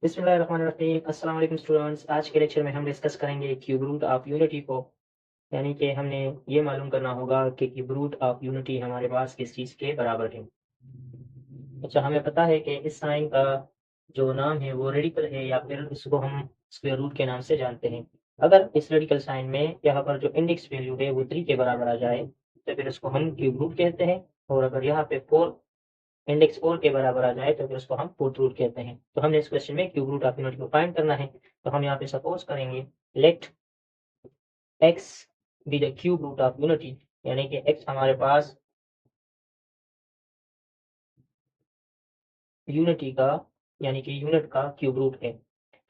बिस्मिल्लाहिर्रहमानिर्रहीम। अस्सलाम वालेकुम स्टूडेंट्स। आज के लेक्चर में हम डिस्कस करेंगे क्यूब रूट ऑफ यूनिटी को। यानी कि हमने ये मालूम करना होगा कि क्यूब रूट ऑफ यूनिटी हमारे पास किस चीज़ के बराबर है। अच्छा, हमें पता है कि इस साइन का जो नाम है वो रेडिकल है, या फिर इसको हम स्क्वायर रूट के नाम से जानते हैं। अगर इस रेडिकल साइन में यहाँ पर जो इंडेक्स वैल्यू है वो 3 के बराबर आ जाए तो फिर उसको हम क्यूब रूट कहते हैं। और अगर यहाँ पे 4 इंडेक्स 4 के बराबर आ जाए तो फिर उसको हम फोर्थ रूट कहते हैं। तो हमने इस क्वेश्चन में क्यूब रूट ऑफ यूनिटी को फाइंड करना है। तो हम यहाँ पे सपोज करेंगे let x be the cube root of unity, यानी कि x हमारे पास यूनिटी का यानी कि यूनिट का क्यूब रूट है।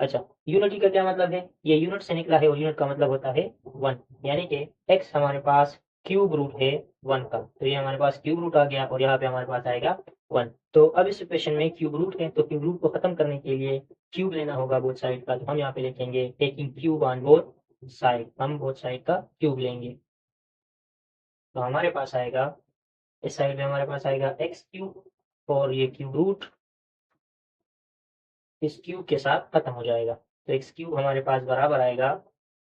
अच्छा, यूनिटी का क्या मतलब है? ये यूनिट से निकला है और यूनिट का मतलब होता है 1, यानी कि x हमारे पास क्यूब रूट है 1 का। तो ये हमारे पास क्यूब रूट आ गया और यहाँ पे हमारे पास आएगा 1। तो अब इस इक्वेशन में क्यूब रूट है, तो क्यूब रूट को खत्म करने के लिए क्यूब लेना होगा बोथ साइड का। तो हम यहाँ पे लिखेंगे taking cube on both side, हम बोथ साइड का क्यूब लेंगे। तो हमारे पास आएगा इस साइड में हमारे पास आएगा एक्स क्यूब, और ये क्यूब रूट इस क्यूब के साथ खत्म हो जाएगा। तो एक्स क्यूब हमारे पास बराबर आएगा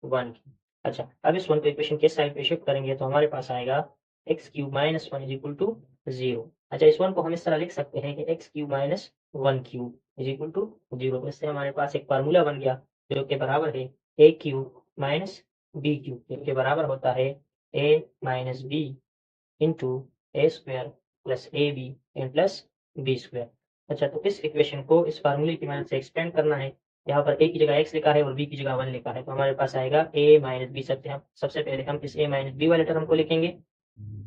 1 की। अच्छा, अब इस 1 को इक्वेशन के साइड पे शिफ्ट करेंगे तो हमारे पास आएगा x cube minus 1 is equal to 0। अच्छा, इस 1 को हम इस तरह लिख सकते हैं कि x cube minus 1 cube is equal to 0। तो इससे हमारे पास एक फार्मूला बन गया जो कि बराबर है a cube minus b cube, जिसके बराबर होता है a minus b into a square plus a b and plus b square. अच्छा, तो इस इक्वेशन को इस फार्मूले की मदद से एक्सपेंड करना है। यहाँ पर ए की जगह एक्स लिखा है और बी की जगह 1 लिखा है, तो हमारे पास आएगा ए माइनस बी। सबसे पहले हम इस ए माइनस बी वाले टर्म को लिखेंगे।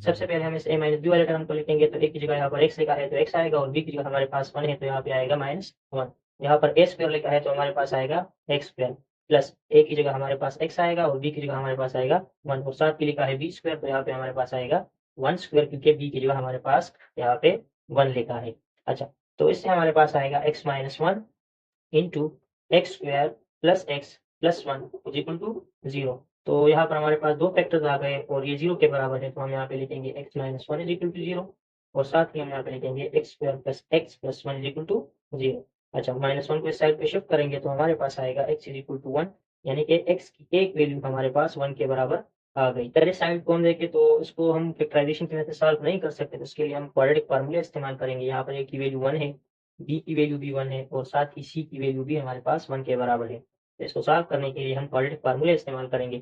सबसे पहले हम इस ए माइनस बी वाले टर्म को लिखेंगे, तो ए की जगह यहाँ पर एक्स लिखा है तो एक्स आएगा, और बी की जगह हमारे पास 1 है तो यहाँ पे आएगा माइनस 1। यहाँ पर ए स्क्वायर लिखा है तो हमारे पास आएगा एक्स स्क्वायर, प्लस ए की जगह हमारे पास एक्स आएगा और बी की जगह हमारे पास आएगा 1, और साथ ही लिखा है बी स्क्वायर तो यहाँ पे हमारे पास आएगा 1 स्क्वायर, क्योंकि बी की जगह हमारे पास यहाँ पे 1 लिखा है। अच्छा, तो इससे हमारे पास आएगा x minus 1 into x square plus x plus 1 is equal to 0। तो यहाँ पर हमारे पास दो फैक्टर्स आ गए और ये 0 के बराबर है, तो हम यहाँ पे लिखेंगे x minus 1 is equal to 0, और साथ ही हम यहाँ पे लिखेंगे x square plus x plus 1 is equal to 0। अच्छा, माइनस 1 को इस साइड पे शिफ्ट करेंगे तो हमारे पास आएगा एक्स इज इक्वल टू 1, यानी कि एक्स की एक वैल्यू हमारे पास 1 के बराबर आ गई। पहले साइड को हम देखें तो इसको हम फैक्टराइजेशन की मदद से सॉल्व नहीं कर सकते, तो इसके लिए हम क्वाड्रेटिक फार्मूला इस्तेमाल करेंगे। यहाँ पर ए की वैल्यू 1 है, बी की वैल्यू भी 1 है, और साथ ही सी की वैल्यू भी हमारे पास 1 के बराबर है। तो इसको सॉल्व करने के लिए हम क्वाड्रेटिक फार्मूला इस्तेमाल करेंगे।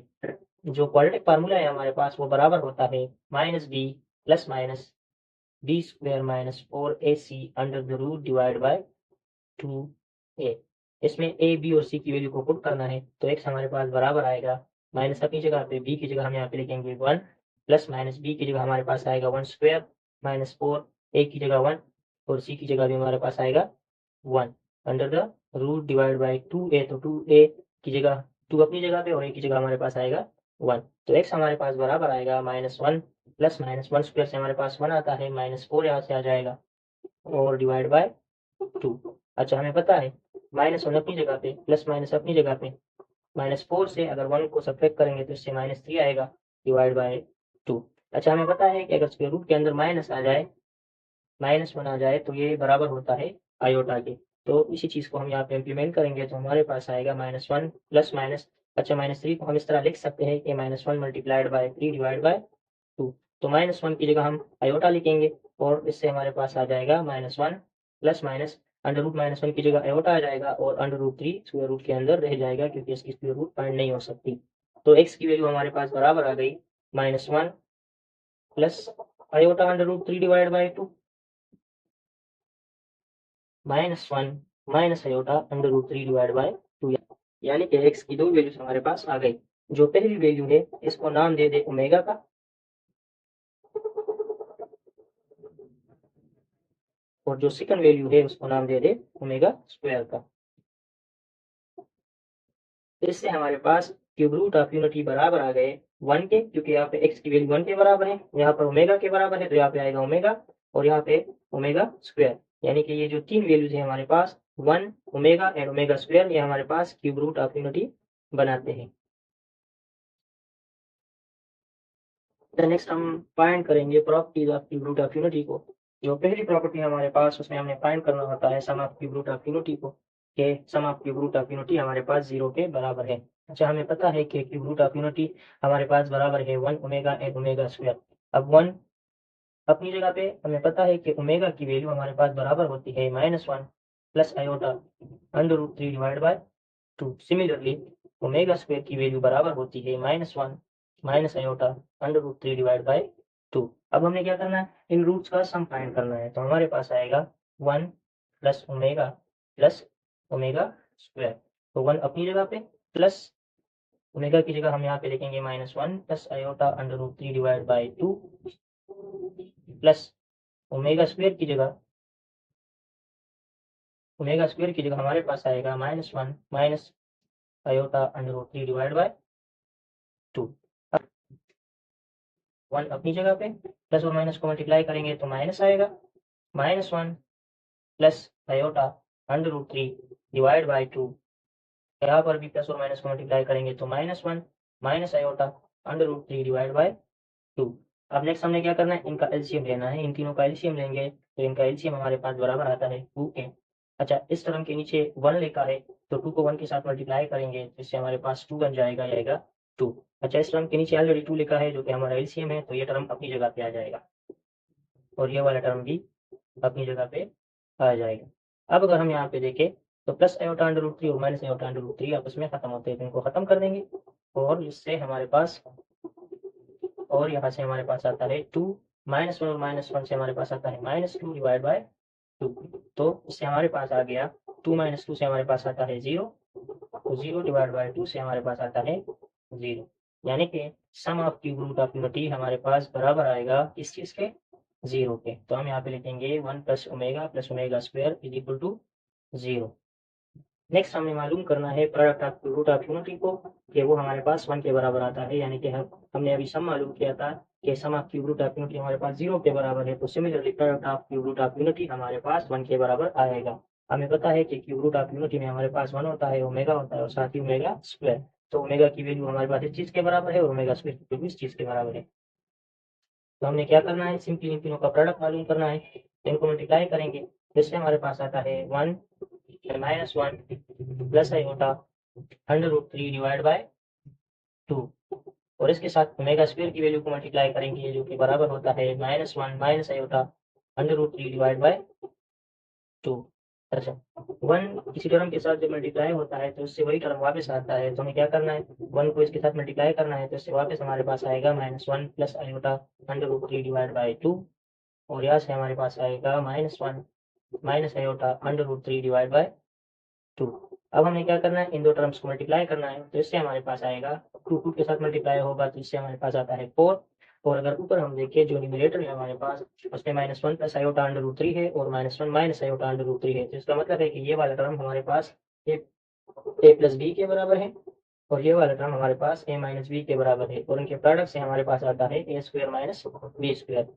जो क्वाड्रेटिक फार्मूला है हमारे पास वो बराबर होता है minus b plus minus b square minus 4ac under the root divide by 2a। इसमें ए बी और सी की वैल्यू को पुट करना है, तो एक्स हमारे पास बराबर आएगा माइनस अपनी जगह पे, बी की जगह हम यहाँ पे लिखेंगे 1, प्लस माइनस बी की जगह हमारे पास आएगा 1 स्क्वायर माइनस 4, ए की जगह 1 और सी की जगह भी हमारे पास आएगा 1 under the root divide by 2a। तो 2a की जगह 2 अपनी जगह पे और a की जगह हमारे पास आएगा 1। तो x हमारे पास बराबर आएगा माइनस 1 प्लस माइनस 1 स्क्वायर से हमारे पास 1 आता है, माइनस 4 यहाँ से आ जाएगा और डिवाइड बाय 2। अच्छा, हमें पता है माइनस 1 अपनी जगह पे प्लस माइनस अपनी जगह पे, माइनस 4 से अगर 1 को सब्ट्रैक्ट करेंगे तो इससे माइनस 3 आएगा डिवाइड बाय 2। अच्छा, हमें पता है कि अगर स्क्वायर रूट के अंदर माइनस आ जाए, माइनस 1 आ जाए तो ये बराबर होता है आयोटा के। तो इसी चीज़ को हम यहाँ पे इम्प्लीमेंट करेंगे तो हमारे पास आएगा माइनस 1 प्लस माइनस, अच्छा माइनस 3 को हम इस तरह लिख सकते हैं कि minus 1 multiplied by 3 divide by 2। तो माइनस 1 की जगह हम आयोटा लिखेंगे और इससे हमारे पास आ जाएगा minus 1 plus minus under root minus 1 की जगह आयोटा आ जाएगा और अंडर रूट 3 स्क्वायर रूट के अंदर रह जाएगा, क्योंकि इसकी स्क्वायर रूट फाइंड नहीं हो सकती। तो एक्स की वैल्यू हमारे पास बराबर आ गई minus 1 plus iota under root 3 divide by 2 minus 1 minus iota under root 3 divide by 2, यानी कि एक्स की दो वैल्यूज हमारे पास आ गई। जो पहली वैल्यू है इसको नाम दे दे ओमेगा का, और जो सेकंड वैल्यू है उसको नाम दे दे ओमेगा स्क्वायर का। इससे हमारे पास क्यूब रूट ऑफ यूनिटी बराबर आ गए 1 के, क्योंकि यहाँ पे एक्स की वैल्यू 1 के बराबर है, यहाँ पर ओमेगा के बराबर है तो यहाँ पे आएगा ओमेगा और यहाँ पे ओमेगा स्क्वायर। यानी कि ये जो तीन वैल्यूज है हमारे पास 1 ओमेगा एंड ओमेगा स्क्वायर, ये हमारे पास क्यूब रूट ऑफ यूनिटी बनाते हैं। नेक्स्ट हम फाइंड करेंगे properties of cube root of unity को। जो पहली प्रॉपर्टी हमारे पास उसमें हमने फाइंड करना होता है sum of cube root of unity को। कि sum of cube root of unity हमारे पास 0 के बराबर है। अच्छा, हमें पता है कि क्यूब रूट ऑफ यूनिटी हमारे पास बराबर है 1 ओमेगा एन ओमेगा स्क्वायर। अब 1 अपनी जगह पे हमें पता है कि ओमेगा की वैल्यू हमारे पास बराबर होती है -1 plus iota √3 divide by 2। Similarly omega square की वैल्यू बराबर होती है -1 माइनस आयोटा √3 डिवाइड बाय 2। अब हमने क्या करना है, इन रूट्स का सम फाइंड करना है। तो हमारे पास आएगा 1 प्लस ओमेगा स्क्वायर। तो 1 अपनी जगह पे प्लस ओमेगा की जगह हम यहाँ पे लिखेंगे -1 plus iota √3 divide by 2 plus omega square की जगह हमारे पास आएगा -1 माइनस आयोटा √3 डिवाइड बाय 2। 1 अपनी जगह पे प्लस और माइनस को मल्टीप्लाई करेंगे तो माइनस आएगा, -1 प्लस आयोटा √3 डिवाइड बाय 2। यहाँ पर भी प्लस और माइनस को मल्टीप्लाई करेंगे तो -1 माइनस आयोटा √3 डिवाइड बाय 2। अब नेक्स्ट हमने क्या करना है, इनका एलसीएम लेना है। इन तीनों का एलसीएम लेंगे तो इनका एलसीएम हमारे पास बराबर आता है 2 के। अच्छा, इस टर्म के नीचे 1 लिखा है तो 2 को 1 के साथ मल्टीप्लाई करेंगे तो इससे हमारे पास 2 बन जाएगा, ये आएगा 2। अच्छा, इस टर्म के नीचे ऑलरेडी 2 लिखा है जो कि हमारा एलसीएम है, तो ये टर्म अपनी जगह पे आ जाएगा और ये वाला टर्म भी अपनी जगह पे आ जाएगा। अब अगर हम यहाँ पे देखें तो प्लस आयोटा √3 और माइनस आयोटा √3 आपस में खत्म होते हैं, तो इनको खत्म कर देंगे और इससे हमारे पास, और यहाँ से हमारे पास आता है 2, -1 और -1 से हमारे पास आता है -2 डिवाइड बाय 2। तो इससे हमारे पास आ गया 2 - 2 से हमारे पास आता है 0, तो 0 डिवाइड बाय 2 से हमारे पास आता है 0। यानी कि sum of cube root of unity हमारे पास बराबर आएगा किस चीज़ के, 0 के। तो हम यहाँ पे लिखेंगे 1 plus omega square is equal to 0। Next हमें मालूम करना है product of root of unity को, कि वो हमारे पास 1 के बराबर आता है। यानी कि हमने अभी सम मालूम किया था कि sum of cube root of unity हमारे पास 0 के बराबर है, तो similarly product of cube root of unity हमारे पास 1 के बराबर आएगा। हमें पता है कि क्यूब रूट ऑफ यूनिटी में हमारे पास 1 होता है, ओमेगा होता है और साथ ही ओमेगा स्क्वायर। तो ओमेगा की वैल्यू हमारे पास इस चीज़ के बराबर है और ओमेगा स्क्वायर की वैल्यू इस चीज़ के बराबर है। तो हमने क्या करना है, सिंपली इन तीनों का प्रोडक्ट मालूम करना है, तो इनको मल्टीप्लाई करेंगे जिससे हमारे पास आता है 1 -1 प्लस आयोटा √3 डिवाइड बाय 2 और इसके साथ ओमेगा स्क्वायर की वैल्यू को मल्टीप्लाई करेंगे जो कि बराबर होता है -1 माइनस आयोटा √3 डिवाइड बाय 2। अच्छा, 1 किसी टर्म के साथ जब मल्टीप्लाई होता है तो उससे वही टर्म वापस आता है, तो हमें क्या करना है, 1 को इसके साथ मल्टीप्लाई करना है तो इससे वापस हमारे पास आएगा -1 प्लस आयोटा √3 डिवाइड बाय 2 और यहाँ से हमारे पास आएगा -1 माइनस आयोटा √3 डिवाइड बाय 2। अब हमें क्या करना है, इन दो टर्म्स को मल्टीप्लाई करना है, तो इससे हमारे पास आएगा 2 के साथ मल्टीप्लाई होगा तो इससे हमारे पास आता है 4। और अगर ऊपर हम देखें जो न्यूमरेटर है हमारे पास उसमें -1 प्लस आयोटा √3 है और -1 माइनस आयोटा √3 है, तो इसका मतलब है कि ये वाला टर्म हमारे पास ए प्लस बी के बराबर है और ये वाला टर्म हमारे पास a माइनस बी के बराबर है और इनके प्रोडक्ट से हमारे पास आता है a square minus b square.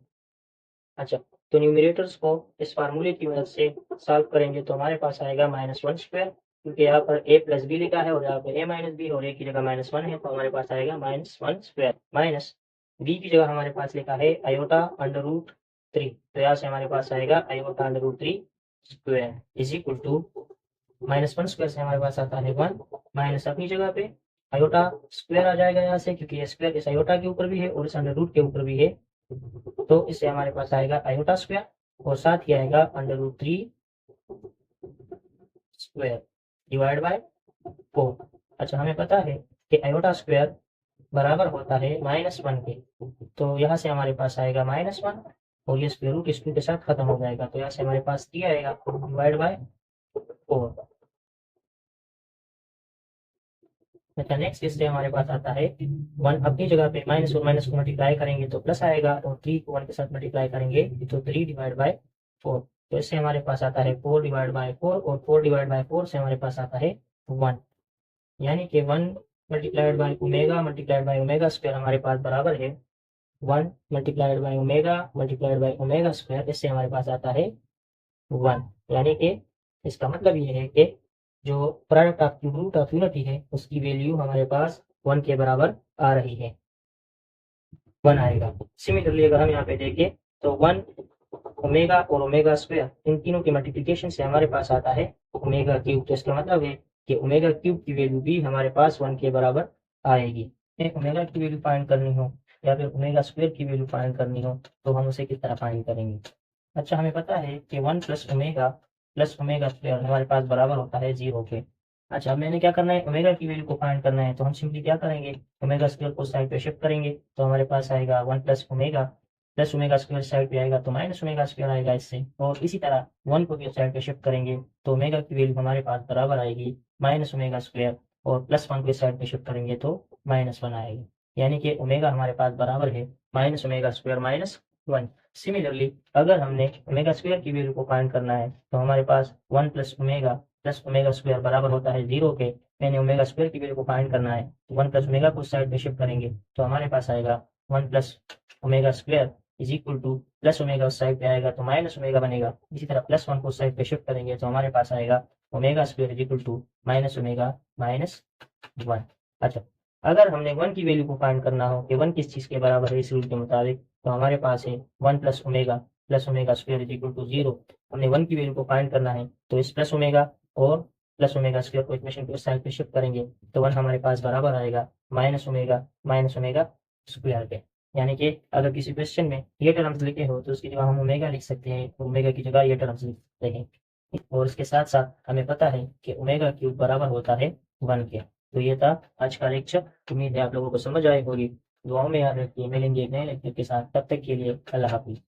अच्छा, तो न्यूमरेटर्स को इस फार्मूले की मदद से सॉल्व करेंगे तो हमारे पास आएगा -1 स्क्वायर, क्योंकि यहाँ पर a प्लस बी लिखा है और यहाँ पे a माइनस बी और a की जगह -1 है, तो हमारे पास आएगा -1 स्क्वायर माइनस b की जगह हमारे पास लिखा है आयोटा √3, तो यहाँ से हमारे पास आएगा iota √3 square is equal to -1 square से हमारे पास आता है 1 माइनस अपनी जगह पे आयोटा स्क्वायर आ जाएगा यहाँ से, क्योंकि ये स्क्वायर इस आयोटा के ऊपर भी है और इस √रूट के ऊपर भी है, तो इससे हमारे पास आएगा आयोटा स्क्वायर और साथ ही आएगा √3 स्क्वायर डिवाइड बाय 4। अच्छा, हमें पता है कि आयोटा स्क्वायर बराबर होता है -1 के, तो यहाँ से हमारे पास आएगा -1 और ये स्क्वायर रूट स्क्वायर के साथ खत्म हो जाएगा, तो यहाँ से हमारे पास 3 आएगा डिवाइड बाय 4। अच्छा, नेक्स्ट इससे हमारे पास आता है 1 अपनी जगह पे माइनस और माइनस को मल्टीप्लाई करेंगे तो प्लस आएगा और 3 को 1 के साथ मल्टीप्लाई करेंगे तो 3 डिवाइड बाय 4, तो इससे हमारे पास आता है 4 डिवाइड बाय 4 और 4 डिवाइड बाय 4 से हमारे पास आता है 1, यानी कि 1 मल्टीप्लाइड बाय ओमेगा स्क्वायर हमारे पास बराबर है 1 मल्टीप्लाइड बाय ओमेगा स्क्वायर, इससे हमारे पास आता है 1। यानी कि इसका मतलब ये है कि जो product of cube root of unity है उसकी वैल्यू हमारे पास 1 के बराबर आ रही है, 1 आएगा। सिमिलरली अगर हम यहाँ पे देखें तो 1 ओमेगा और ओमेगा स्क्वायर इन तीनों के मल्टीप्लिकेशन से हमारे पास आता है ओमेगा क्यूब। तो इसका मतलब है कि ओमेगा क्यूब की वैल्यू भी हमारे पास 1 के बराबर आएगी। ओमेगा की वैल्यू फाइंड करनी हो या फिर ओमेगा स्क्वायर की वैल्यू फाइंड करनी हो तो हम उसे किस तरह फाइंड करेंगे। अच्छा, हमें पता है कि 1 प्लस ओमेगा स्क्वायर हमारे पास बराबर होता है 0 के। अच्छा, अब मैंने क्या करना है, ओमेगा की वैल्यू को फाइंड करना है, तो हम सिंपली क्या करेंगे, ओमेगा स्क्वायर को साइड पे शिफ्ट करेंगे तो हमारे पास आएगा 1 प्लस ओमेगा स्क्वायर साइड पे आएगा तो माइनस ओमेगा स्क्वायर आएगा इससे। और इसी तरह 1 को भी साइड पे शिफ्ट करेंगे तो ओमेगा की वैल्यू हमारे पास बराबर आएगी माइनस ओमेगा स्क्वायर, और प्लस 1 को साइड पे शिफ्ट करेंगे तो -1 आएगी। यानी कि ओमेगा हमारे पास बराबर है माइनस ओमेगा स्क्वायर -1। सिमिलरली अगर हमने ओमेगा स्क्वायर की वैल्यू को फाइंड करना है तो हमारे पास 1 प्लस ओमेगा स्क्वायर बराबर होता है 0 के। मैंने ओमेगा स्क्वायर की वैल्यू को फाइंड करना है तो 1 प्लस ओमेगा को साइड पे शिफ्ट करेंगे तो हमारे पास आएगा 1 plus omega square is equal two plus omega उस साइड पे आएगा तो माइनस ओमेगा बनेगा। इसी तरह प्लस 1 को साइड पे शिफ्ट करेंगे तो हमारे पास आएगा omega square is equal to minus omega -1। अच्छा, अगर हमने 1 की वैल्यू को फाइंड करना हो कि 1 किस चीज़ के बराबर है इस रूल के मुताबिक, तो हमारे पास है 1 plus omega square is equal to 0। हमने 1 की वैल्यू को फाइंड करना है तो इस प्लस ओमेगा और प्लस ओमेगा स्क्वायर को इक्वेशन के उस साइड पे शिफ्ट करेंगे तो 1 हमारे पास बराबर आएगा माइनस ओमेगा स्क्वायर के। यानी कि अगर किसी क्वेश्चन में ये टर्म्स लिखे हो तो उसकी जगह हम ओमेगा लिख सकते हैं, ओमेगा की जगह ये टर्म्स लिख सकते हैं। और इसके साथ साथ हमें पता है कि ओमेगा क्यूब बराबर होता है 1 के। तो ये था आज का लेक्चर। उम्मीद है आप लोगों को समझ आई होगी। दुआओं में याद रखिए, मिलेंगे एक नए लेक्चर के साथ, तब तक के लिए अल्लाह हाफिज़।